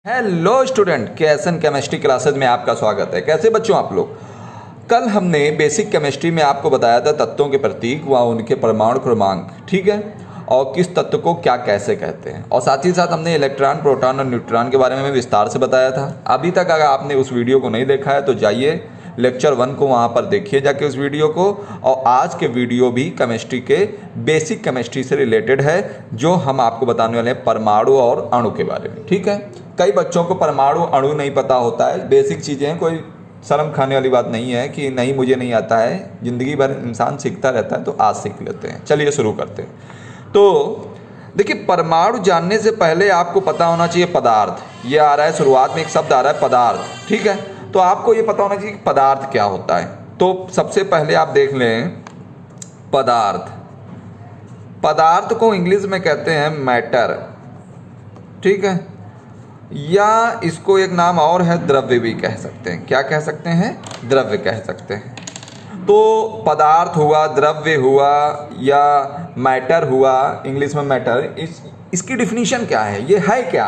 Hello student, केएसएन chemistry classes में आपका स्वागत है। कैसे बच्चों आप लोग? कल हमने बेसिक केमिस्ट्री में आपको बताया था तत्वों के प्रतीक व उनके परमाणु क्रमांक, ठीक है, और किस तत्व को क्या कैसे कहते हैं, और साथ ही साथ हमने इलेक्ट्रॉन, प्रोटॉन और न्यूट्रॉन के बारे में विस्तार से बताया था। अभी तक अगर आपने उस वीडियो को नहीं देखा है तो जाइए लेक्चर 1 को वहाँ पर देखिए जाके उस वीडियो को। और आज के वीडियो भी केमिस्ट्री के बेसिक केमिस्ट्री से रिलेटेड है, जो हम आपको बताने वाले हैं परमाणु और अणु के बारे में, ठीक है। कई बच्चों को परमाणु अणु नहीं पता होता है, बेसिक चीज़ें हैं, कोई शर्म खाने वाली बात नहीं है कि नहीं मुझे नहीं आता है। ज़िंदगी भर इंसान सीखता रहता है, तो आज सीख लेते हैं। चलिए शुरू करते हैं। तो देखिए, परमाणु जानने से पहले आपको पता होना चाहिए पदार्थ। ये आ रहा है शुरुआत में एक शब्द आ रहा है पदार्थ, ठीक है। तो आपको ये पता होना चाहिए कि पदार्थ क्या होता है। तो सबसे पहले आप देख लें पदार्थ। पदार्थ को इंग्लिश में कहते हैं मैटर, ठीक है, या इसको एक नाम और है द्रव्य भी कह सकते हैं। क्या कह सकते हैं? द्रव्य कह सकते हैं। तो पदार्थ हुआ, द्रव्य हुआ या मैटर हुआ, इंग्लिश में मैटर। इसकी डिफिनीशन क्या है, ये है क्या?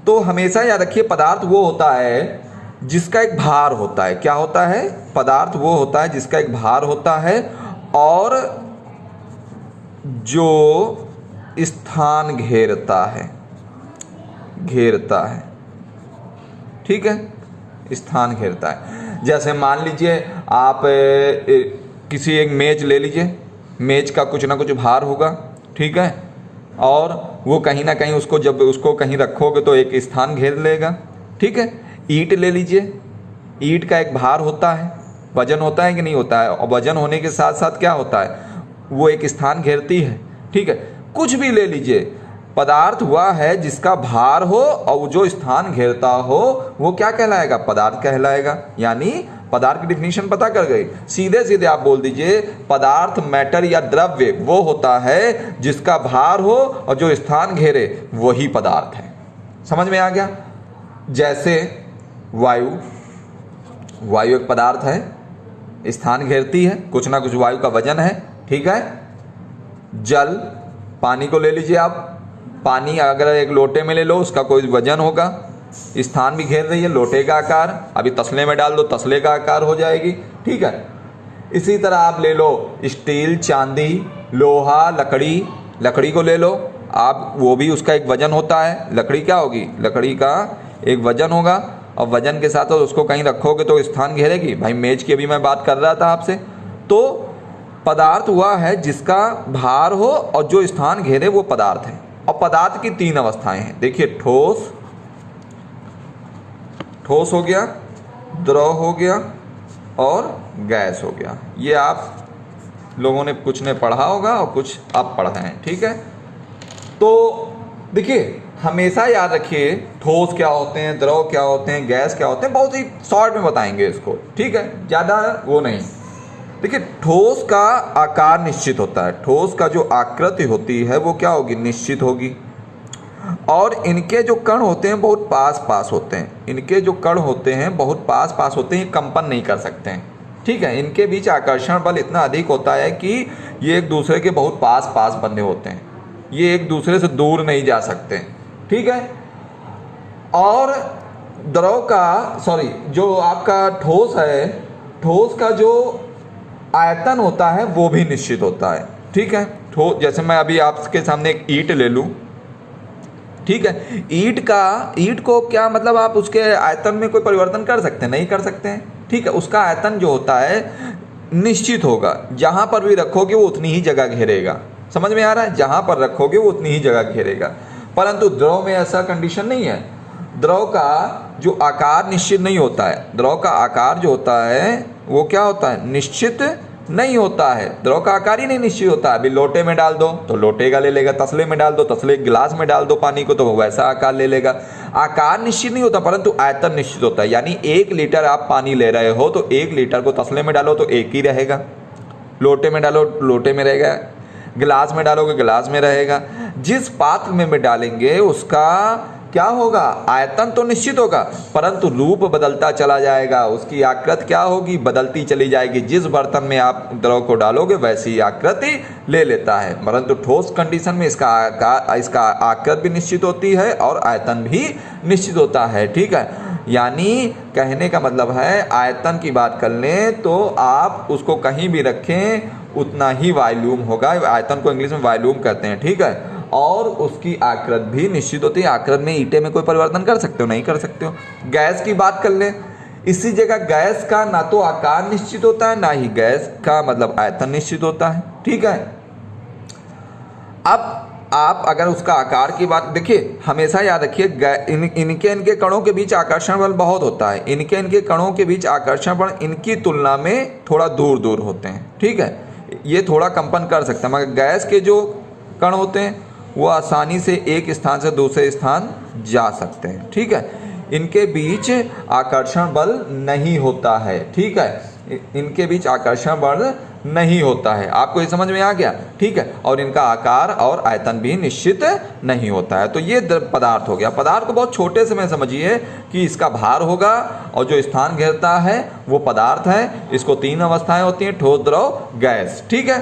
तो हमेशा याद रखिए, पदार्थ वो होता है जिसका एक भार होता है। क्या होता है? पदार्थ वो होता है जिसका एक भार होता है और जो स्थान घेरता है, ठीक है, स्थान घेरता है। जैसे मान लीजिए आप किसी एक मेज ले लीजिए, मेज का कुछ ना कुछ भार होगा, ठीक है, और वो कहीं ना कहीं उसको जब उसको कहीं रखोगे तो एक स्थान घेर लेगा, ठीक है। ईंट ले लीजिए, ईंट का एक भार होता है, वजन होता है कि नहीं होता है, और वजन होने के साथ साथ क्या होता है, वो एक स्थान घेरती है, ठीक है। कुछ भी ले लीजिए, पदार्थ हुआ है जिसका भार हो और जो स्थान घेरता हो, वो क्या कहलाएगा? पदार्थ कहलाएगा। यानी पदार्थ की डिफिनीशन पता कर गई। सीधे सीधे आप बोल दीजिए पदार्थ, मैटर या द्रव्य वो होता है जिसका भार हो और जो स्थान घेरे, वही पदार्थ है। समझ में आ गया? जैसे वायु, वायु एक पदार्थ है, स्थान घेरती है, कुछ ना कुछ वायु का वजन है, ठीक है। जल, पानी को ले लीजिए आप, पानी अगर एक लोटे में ले लो, उसका कोई वजन होगा, स्थान भी घेर रही है, लोटे का आकार। अभी तसले में डाल दो, तसले का आकार हो जाएगी, ठीक है। इसी तरह आप ले लो स्टील, चांदी, लोहा, लकड़ी, लकड़ी को ले लो आप, वो भी उसका एक वजन होता है। लकड़ी क्या होगी? लकड़ी का एक वजन होगा, और वजन के साथ उसको कहीं रखोगे तो स्थान घेरेगी। भाई मेज की अभी मैं बात कर रहा था आपसे। तो पदार्थ हुआ है जिसका भार हो और जो स्थान घेरे, वो पदार्थ है। और पदार्थ की 3 अवस्थाएं हैं। देखिए, ठोस, ठोस हो गया, द्रव हो गया और गैस हो गया। ये आप लोगों ने कुछ ने पढ़ा होगा और कुछ आप पढ़ रहे हैं, ठीक है। तो देखिए, हमेशा याद रखिए ठोस क्या होते हैं, द्रव क्या होते हैं, गैस क्या होते हैं। बहुत ही शॉर्ट में बताएंगे इसको, ठीक है, ज़्यादा वो नहीं। देखिए, ठोस का आकार निश्चित होता है। ठोस का जो आकृति होती है वो क्या होगी? निश्चित होगी। और इनके जो कण होते हैं बहुत पास पास होते हैं। इनके जो कण होते हैं बहुत पास पास होते हैं, कंपन नहीं कर सकते हैं, ठीक है। इनके बीच आकर्षण बल इतना अधिक होता है कि ये एक दूसरे के बहुत पास पास बंधे होते हैं, ये एक दूसरे से दूर नहीं जा सकते, ठीक है। और द्रव का, जो आपका ठोस है, ठोस का जो आयतन होता है वो भी निश्चित होता है, ठीक है। ठोस, जैसे मैं अभी आपके सामने एक ईंट ले लूँ, ठीक है। ईंट को क्या मतलब, आप उसके आयतन में कोई परिवर्तन कर सकते हैं? नहीं कर सकते हैं, ठीक है। उसका आयतन जो होता है निश्चित होगा, जहाँ पर भी रखोगे वो उतनी ही जगह घेरेगा। समझ में आ रहा है? जहाँ पर रखोगे वो उतनी ही जगह घेरेगा। परंतु द्रव में ऐसा कंडीशन नहीं है। द्रव का जो आकार निश्चित नहीं होता है। द्रव का आकार जो होता है वो क्या होता है? निश्चित नहीं होता है। द्रव का आकार ही नहीं निश्चित होता है। अभी लोटे में डाल दो तो लोटे का ले लेगा, तसले में डाल दो, तसले गिलास में डाल दो पानी को, तो वो वैसा आकार ले लेगा। आकार निश्चित नहीं होता, परंतु आयतन निश्चित होता है। यानी 1 लीटर आप पानी ले रहे हो तो 1 लीटर को तसले में डालो तो 1 ही रहेगा, लोटे में डालो लोटे में रहेगा, गिलास में डालोगे गिलास में रहेगा। जिस पात्र में डालेंगे उसका क्या होगा, आयतन तो निश्चित होगा परंतु रूप बदलता चला जाएगा, उसकी आकृति क्या होगी, बदलती चली जाएगी। जिस बर्तन में आप द्रव को डालोगे वैसी आकृति ले लेता है, परंतु ठोस कंडीशन में इसका आकृति भी निश्चित होती है और आयतन भी निश्चित होता है। ठीक है, यानी कहने का मतलब है आयतन की बात कर लें तो आप उसको कहीं भी रखें उतना ही वॉल्यूम होगा, आयतन को इंग्लिश में वॉल्यूम कहते हैं। ठीक है, और उसकी आकृति भी निश्चित होती है। आकृति में ईंटे में कोई परिवर्तन कर सकते हो, नहीं कर सकते हो। गैस की बात कर लें, इसी जगह गैस का ना तो आकार निश्चित होता है ना ही गैस का मतलब आयतन निश्चित होता है। ठीक है, अब आप अगर उसका आकार की बात देखिए, हमेशा याद रखिए इनके कणों के बीच आकर्षण बल बहुत होता है, इनके कणों के बीच आकर्षण बल इनकी तुलना में थोड़ा दूर दूर होते हैं। ठीक है, ये थोड़ा कंपन कर सकते हैं, मगर गैस के जो कण होते हैं वो आसानी से एक स्थान से दूसरे स्थान जा सकते हैं। ठीक है, इनके बीच आकर्षण बल नहीं होता है। ठीक है, इनके बीच आकर्षण बल नहीं होता है। आपको ये समझ में आ गया? ठीक है, और इनका आकार और आयतन भी निश्चित नहीं होता है। तो ये पदार्थ हो गया। पदार्थ को बहुत छोटे से में समझिए कि इसका भार होगा और जो स्थान घेरता है वो पदार्थ है। इसको 3 अवस्थाएं होती हैं, ठोस, द्रव, गैस। ठीक है,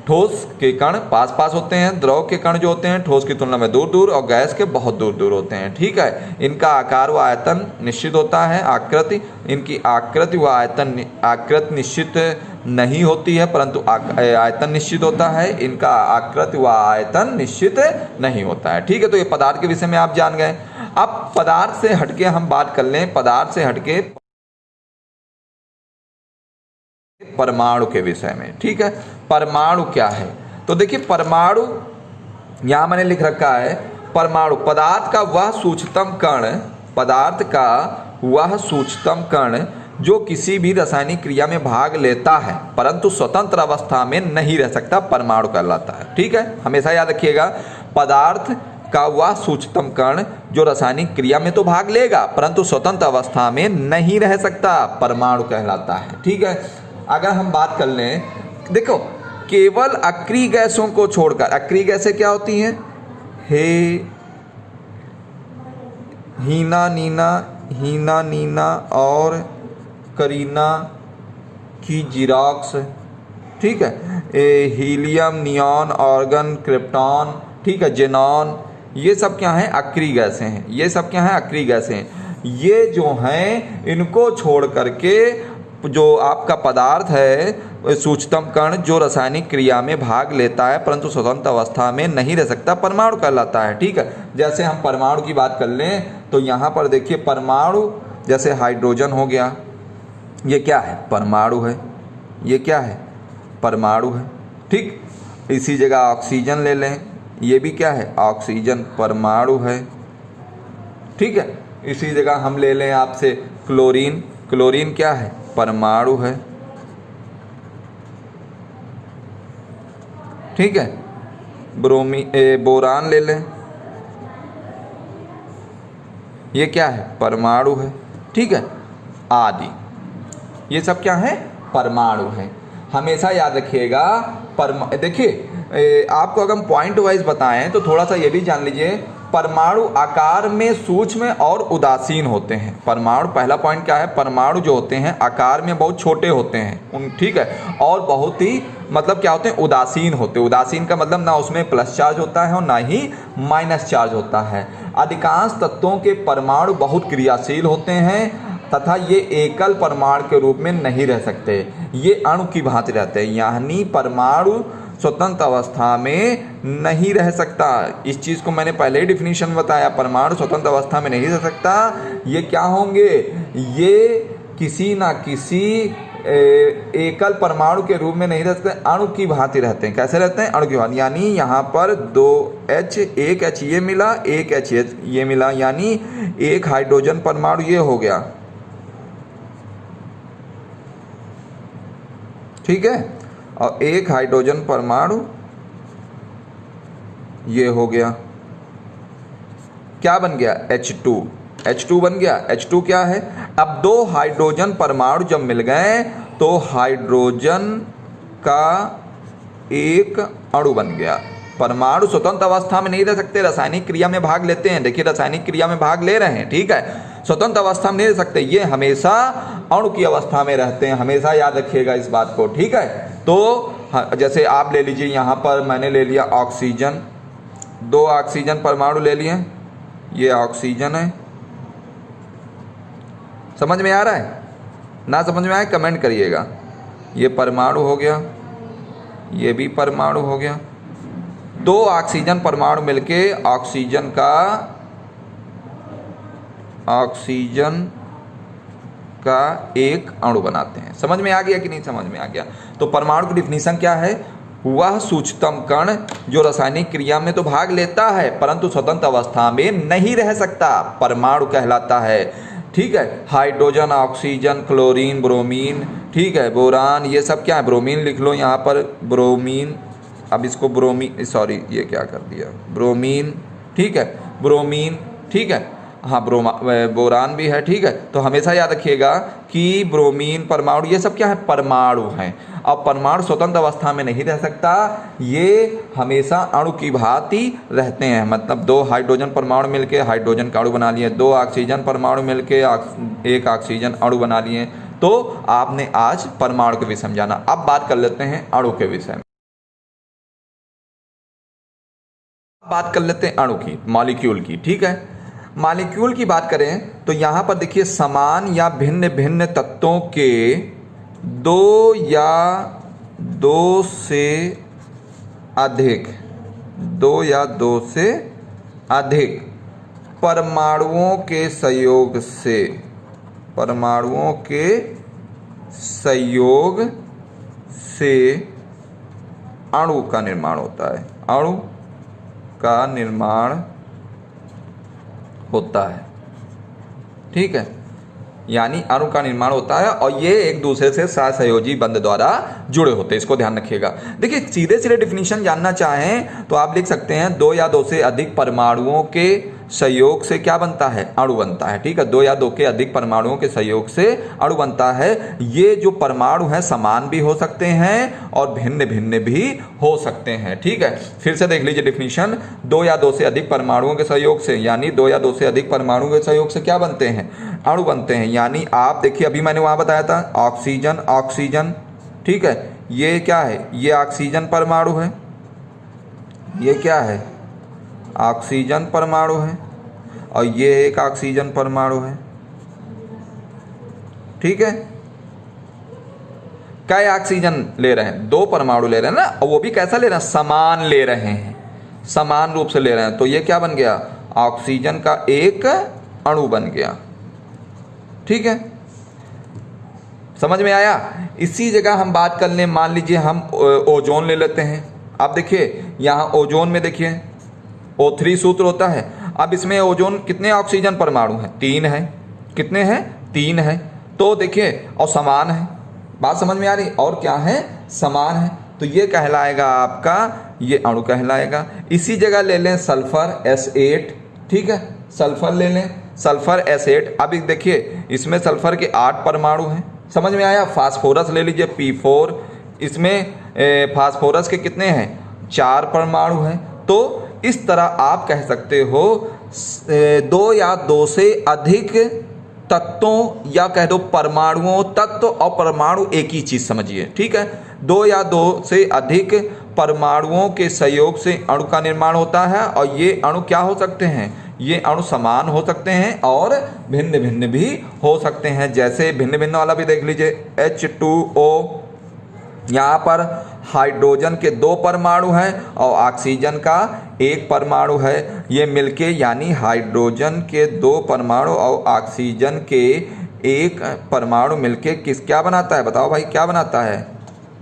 ठोस के कण पास पास होते हैं, द्रव के कण जो होते हैं ठोस की तुलना में दूर दूर और गैस के बहुत दूर दूर होते हैं। ठीक है, इनका आकार व आयतन निश्चित होता है। आकृति, इनकी आकृति व आयतन, आकृति निश्चित नहीं होती है परंतु आयतन निश्चित होता है। इनका आकृति व आयतन निश्चित नहीं होता है। ठीक है, तो ये पदार्थ के विषय में आप जान गए। अब पदार्थ से हटके हम बात कर लें, पदार्थ से हटके परमाणु के विषय में। ठीक है, परमाणु क्या है? तो देखिए, परमाणु यहां मैंने लिख रखा है, परमाणु पदार्थ का वह सूक्ष्मतम कण, पदार्थ का वह सूक्ष्मतम कण जो किसी भी रासायनिक क्रिया में भाग लेता है परंतु स्वतंत्र अवस्था में नहीं रह सकता, परमाणु कहलाता है। ठीक है, हमेशा याद रखिएगा, पदार्थ का वह सूक्ष्मतम कण जो रासायनिक क्रिया में तो भाग लेगा परंतु स्वतंत्र अवस्था में नहीं रह सकता, परमाणु कहलाता है। ठीक है, अगर हम बात कर लें, देखो, केवल अक्रिय गैसों को छोड़कर, अक्रिय गैसें क्या होती हैं? हीना नीना और करीना की जिरॉक्स। ठीक है, हीलियम, नियॉन, आर्गन, क्रिप्टॉन, ठीक है, जेनॉन, ये सब क्या हैं? अक्रिय गैसें हैं। ये सब क्या हैं? अक्रिय गैसें हैं। ये जो हैं इनको छोड़ करके जो आपका पदार्थ है सूक्ष्मतम कण जो रासायनिक क्रिया में भाग लेता है परंतु स्वतंत्र अवस्था में नहीं रह सकता, परमाणु कहलाता है। ठीक है, जैसे हम परमाणु की बात कर लें तो यहाँ पर देखिए, परमाणु जैसे हाइड्रोजन हो गया, ये क्या है? परमाणु है। ये क्या है? परमाणु है। ठीक, इसी जगह ऑक्सीजन ले लें, ये भी क्या है? ऑक्सीजन, परमाणु है। ठीक है, इसी जगह हम ले लें आपसे क्लोरीन, क्लोरीन क्या है? परमाणु है। ठीक है, बोरान ले लें, ये क्या है? परमाणु है। ठीक है, आदि, ये सब क्या है? परमाणु है। हमेशा याद रखिएगा, देखिए, आपको अगर हम पॉइंट वाइज बताएं तो थोड़ा सा ये भी जान लीजिए, परमाणु आकार में सूक्ष्म और उदासीन होते हैं। परमाणु, पहला पॉइंट क्या है? परमाणु जो होते हैं आकार में बहुत छोटे होते हैं, ठीक है, और बहुत ही मतलब क्या होते हैं? उदासीन होते हैं। उदासीन का मतलब ना उसमें प्लस चार्ज होता है और ना ही माइनस चार्ज होता है। अधिकांश तत्वों के परमाणु बहुत क्रियाशील होते हैं तथा ये एकल परमाणु के रूप में नहीं रह सकते, ये अणु की भांति रहते हैं। यानी परमाणु स्वतंत्र अवस्था में नहीं रह सकता। इस चीज़ को मैंने पहले ही डिफिनीशन बताया, परमाणु स्वतंत्र अवस्था में नहीं रह सकता। ये क्या होंगे? ये किसी ना किसी एकल परमाणु के रूप में नहीं रह सकते, अणु की भांति रहते हैं। कैसे रहते हैं? अणु की भांति। यानी यहाँ पर 2H, एक H ये मिला, एक H ये मिला, यानी एक हाइड्रोजन परमाणु ये हो गया। ठीक है, और एक हाइड्रोजन परमाणु ये हो गया। क्या बन गया? H2, H2 बन गया। H2 क्या है? अब 2 हाइड्रोजन परमाणु जब मिल गए तो हाइड्रोजन का एक अणु बन गया। परमाणु स्वतंत्र अवस्था में नहीं रह सकते, रासायनिक क्रिया में भाग लेते हैं। देखिए रासायनिक क्रिया में भाग ले रहे हैं, ठीक है, स्वतंत्र अवस्था में नहीं रह सकते, ये हमेशा अणु की अवस्था में रहते हैं, हमेशा याद रखिएगा इस बात को, ठीक है। तो जैसे आप ले लीजिए, यहाँ पर मैंने ले लिया ऑक्सीजन, 2 ऑक्सीजन परमाणु ले लिए, ये ऑक्सीजन है। समझ में आ रहा है? ना समझ में आए कमेंट करिएगा। ये परमाणु हो गया, ये भी परमाणु हो गया। 2 ऑक्सीजन परमाणु मिलके ऑक्सीजन का एक अणु बनाते हैं। समझ में आ गया कि नहीं समझ में आ गया? तो परमाणु की डिफिनीशन क्या है? वह सूक्ष्मतम कण जो रासायनिक क्रिया में तो भाग लेता है परंतु स्वतंत्र अवस्था में नहीं रह सकता, परमाणु कहलाता है, ठीक है। हाइड्रोजन, ऑक्सीजन, क्लोरीन, ब्रोमीन, ठीक है, बोरान, ये सब क्या है? ब्रोमीन लिख लो यहाँ पर, ब्रोमीन, अब इसको ब्रोमीन, सॉरी ये क्या कर दिया, ब्रोमीन, ठीक है, ब्रोमीन, ठीक है, हाँ बोरान भी है, ठीक है। तो हमेशा याद रखिएगा कि ब्रोमीन, परमाणु, ये सब क्या है? परमाणु हैं। अब परमाणु स्वतंत्र अवस्था में नहीं रह सकता, ये हमेशा अणु की भांति रहते हैं। मतलब 2 हाइड्रोजन परमाणु मिलके हाइड्रोजन का अणु बना लिए, 2 ऑक्सीजन परमाणु मिलके एक ऑक्सीजन अणु बना लिए। तो आपने आज परमाणु के विषय में जाना। अब बात कर लेते हैं अणु के विषय में। बात कर लेते हैं अणु की, मॉलिक्यूल की, ठीक है। मॉलिक्यूल की बात करें तो यहाँ पर देखिए, समान या भिन्न भिन्न तत्वों के 2 या 2 से अधिक परमाणुओं के संयोग से अणु का निर्माण होता है। अणु का निर्माण होता है, ठीक है, यानी अणु का निर्माण होता है और ये एक दूसरे से सहसंयोजी बंध द्वारा जुड़े होते हैं। इसको ध्यान रखिएगा। देखिए सीधे सीधे डिफिनीशन जानना चाहें तो आप लिख सकते हैं 2 या 2 से अधिक परमाणुओं के संयोग से क्या बनता है? अणु बनता है, ठीक है। 2 या 2 के अधिक परमाणुओं के संयोग से अणु बनता है। ये जो परमाणु हैं समान भी हो सकते हैं और भिन्न भिन्न भी हो सकते हैं, ठीक है। फिर से देख लीजिए डिफिनीशन, 2 या 2 से अधिक परमाणुओं के सहयोग से, यानी 2 या 2 से अधिक परमाणुओं के सहयोग से क्या बनते हैं? अणु बनते हैं। यानी आप देखिए, अभी मैंने वहां बताया था ऑक्सीजन, ऑक्सीजन, ठीक है, ये क्या है? ये ऑक्सीजन परमाणु है, ये क्या है? ऑक्सीजन परमाणु है, और ये एक ऑक्सीजन परमाणु है, ठीक है। क्या ऑक्सीजन ले रहे हैं? 2 परमाणु ले रहे हैं ना, और वो भी कैसा ले रहे हैं? समान ले रहे हैं, समान रूप से ले रहे हैं। तो ये क्या बन गया? ऑक्सीजन का एक अणु बन गया, ठीक है। समझ में आया? इसी जगह हम बात कर लें, मान लीजिए हम ओजोन ले लेते हैं। अब देखिए यहाँ ओजोन में देखिए O3 सूत्र होता है। अब इसमें ओजोन कितने ऑक्सीजन परमाणु हैं? 3 है। कितने हैं? 3 है। तो देखिए, और समान है, बात समझ में आ रही? और क्या है? समान है। तो ये कहलाएगा आपका, ये अणु कहलाएगा। इसी जगह ले लें सल्फर S8, ठीक है, सल्फर ले लें, सल्फर S8। अब देखिए इसमें सल्फर के 8 परमाणु हैं। समझ में आया? फास्फोरस ले लीजिए P4, इसमें फास्फोरस के कितने हैं? 4 परमाणु हैं। तो इस तरह आप कह सकते हो 2 या 2 से अधिक तत्वों, या कह दो परमाणुओं, तत्व और परमाणु एक ही चीज समझिए, ठीक है। 2 या 2 से अधिक परमाणुओं के सहयोग से अणु का निर्माण होता है, और ये अणु क्या हो सकते हैं? ये अणु समान हो सकते हैं और भिन्न भिन्न भी हो सकते हैं। जैसे भिन्न भिन्न वाला भी देख लीजिए, H2O, यहाँ पर हाइड्रोजन के 2 परमाणु हैं और ऑक्सीजन का 1 परमाणु है। ये मिलके यानी हाइड्रोजन के 2 परमाणु और ऑक्सीजन के 1 परमाणु मिलके क्या बनाता है? बताओ भाई, क्या बनाता है?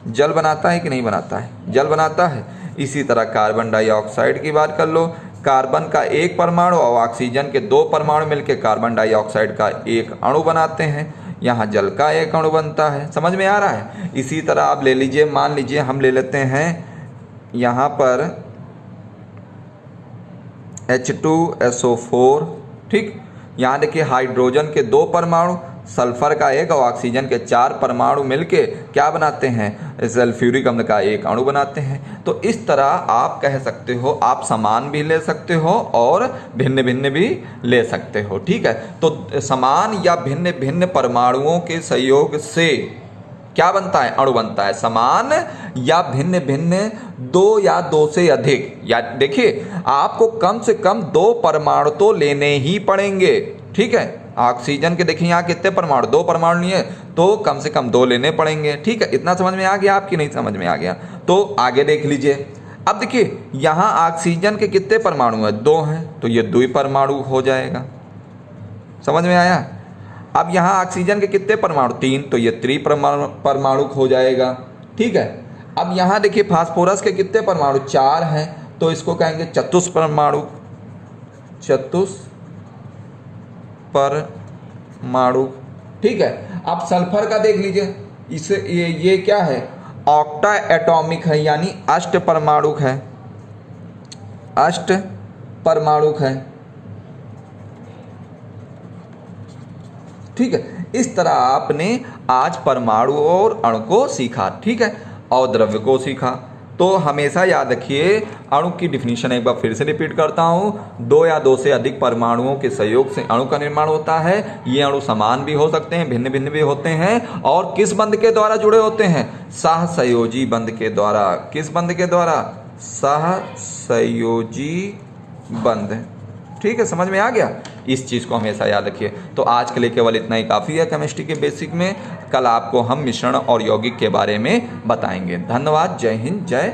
जल बनाता है कि नहीं बनाता है? जल बनाता है। इसी तरह कार्बन डाइऑक्साइड की बात कर लो, कार्बन का 1 परमाणु और ऑक्सीजन के 2 परमाणु मिलके कार्बन डाइऑक्साइड का 1 अणु बनाते हैं। यहाँ जल का 1 अणु बनता है। समझ में आ रहा है? इसी तरह आप ले लीजिए, मान लीजिए हम ले लेते हैं यहाँ पर H2SO4, ठीक। यहाँ देखिए हाइड्रोजन के 2 परमाणु, सल्फर का एक और ऑक्सीजन के 4 परमाणु मिलके क्या बनाते हैं, सल्फ्यूरिक अम्ल का एक अणु बनाते हैं। तो इस तरह आप कह सकते हो, आप समान भी ले सकते हो और भिन्न भिन्न भी ले सकते हो। ठीक है, तो समान या भिन्न भिन्न परमाणुओं के सहयोग से क्या बनता है, अणु बनता है। समान या भिन्न भिन्न 2 या 2 से अधिक, या देखिए आपको कम से कम 2 परमाणु तो लेने ही पड़ेंगे। ठीक है, ऑक्सीजन के देखिए यहाँ कितने परमाणु, 2 परमाणु लिए तो कम से कम 2 लेने पड़ेंगे। ठीक है, इतना समझ में आ गया आपकी, नहीं समझ में आ गया तो आगे देख लीजिए। अब देखिए यहाँ ऑक्सीजन के कितने परमाणु हैं, 2 हैं, तो ये 2 परमाणु हो जाएगा। समझ में आया। अब यहाँ ऑक्सीजन के कितने परमाणु, 3, तो ये 3 परमाणु हो जाएगा। ठीक है, अब यहाँ देखिए फास्फोरस के कितने परमाणु, 4 हैं, तो इसको कहेंगे चतुष्परमाणु, चतुष्परमाणु। ठीक है, अब सल्फर का देख लीजिए, इसे ये क्या है, ऑक्टा एटॉमिक है, यानी 8 परमाणुक है, 8 परमाणुक है। ठीक है, इस तरह आपने आज परमाणु और अणु को सीखा। ठीक है, और द्रव्य को सीखा। तो हमेशा याद रखिए, अणु की डिफिनीशन एक बार फिर से रिपीट करता हूँ, 2 या 2 से अधिक परमाणुओं के सहयोग से अणु का निर्माण होता है। ये अणु समान भी हो सकते हैं, भिन्न भिन्न भी होते हैं, और किस बंध के द्वारा जुड़े होते हैं, सहसंयोजी बंध के द्वारा। किस बंध के द्वारा, सहसंयोजी बंध। ठीक है, समझ में आ गया। इस चीज़ को हमेशा याद रखिए। तो आज के लिए केवल इतना ही काफ़ी है केमिस्ट्री के बेसिक में। कल आपको हम मिश्रण और यौगिक के बारे में बताएंगे। धन्यवाद, जय हिंद, जय